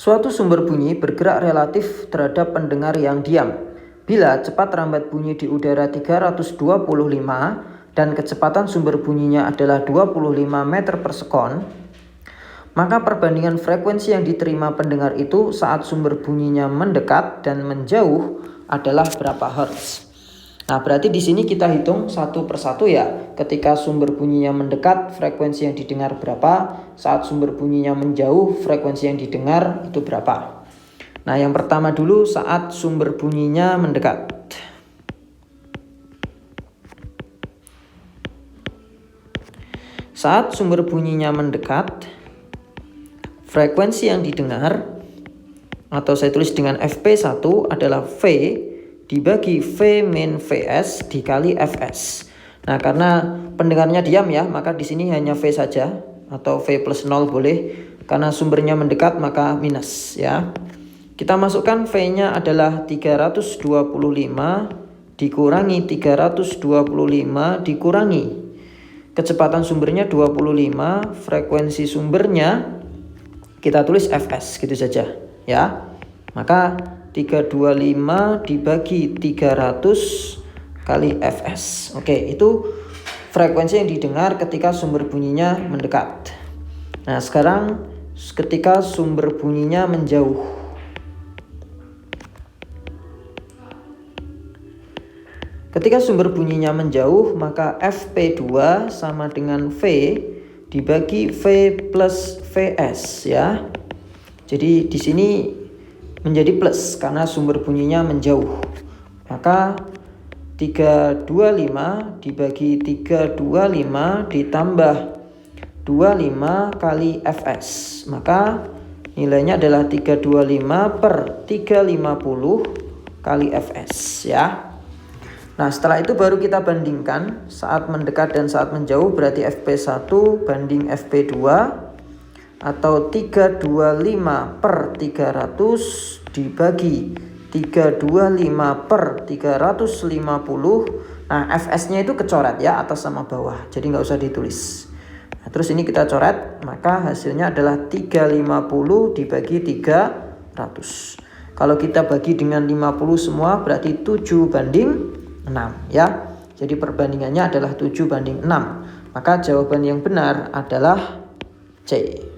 Suatu sumber bunyi bergerak relatif terhadap pendengar yang diam. Bila cepat rambat bunyi di udara 325 dan kecepatan sumber bunyinya adalah 25 meter per sekon, maka perbandingan frekuensi yang diterima pendengar itu saat sumber bunyinya mendekat dan menjauh adalah berapa hertz. Nah, berarti di sini kita hitung satu persatu ya. Ketika sumber bunyinya mendekat, frekuensi yang didengar berapa? Saat sumber bunyinya menjauh, frekuensi yang didengar itu berapa? Nah, yang pertama dulu saat sumber bunyinya mendekat. Saat sumber bunyinya mendekat, frekuensi yang didengar, atau saya tulis dengan Fp1 adalah V dibagi V min Vs dikali Fs. Nah, karena pendengarnya diam ya, maka di sini hanya V saja, atau V plus 0 boleh. Karena sumbernya mendekat maka minus ya. Kita masukkan V-nya adalah 325 dikurangi 325 dikurangi kecepatan sumbernya 25, frekuensi sumbernya kita tulis Fs gitu saja ya. Maka 325 dibagi 300 kali Fs. Oke, itu frekuensi yang didengar ketika sumber bunyinya mendekat. Nah, sekarang ketika sumber bunyinya menjauh. Ketika sumber bunyinya menjauh, maka Fp2 sama dengan V dibagi V plus Vs ya. Jadi di sini menjadi plus karena sumber bunyinya menjauh. Maka 325 dibagi 325 ditambah 25 kali Fs. Maka nilainya adalah 325 per 350 kali Fs ya. Nah, setelah itu baru kita bandingkan saat mendekat dan saat menjauh, berarti Fp1 banding Fp2 atau 325 per 300 dibagi 325 per 350. Nah, Fs-nya itu kecoret ya, atas sama bawah, jadi nggak usah ditulis. Nah, terus ini kita coret, maka hasilnya adalah 350 dibagi 300. Kalau kita bagi dengan 50 semua berarti 7 banding 6 ya. Jadi perbandingannya adalah 7 banding 6. Maka jawaban yang benar adalah C.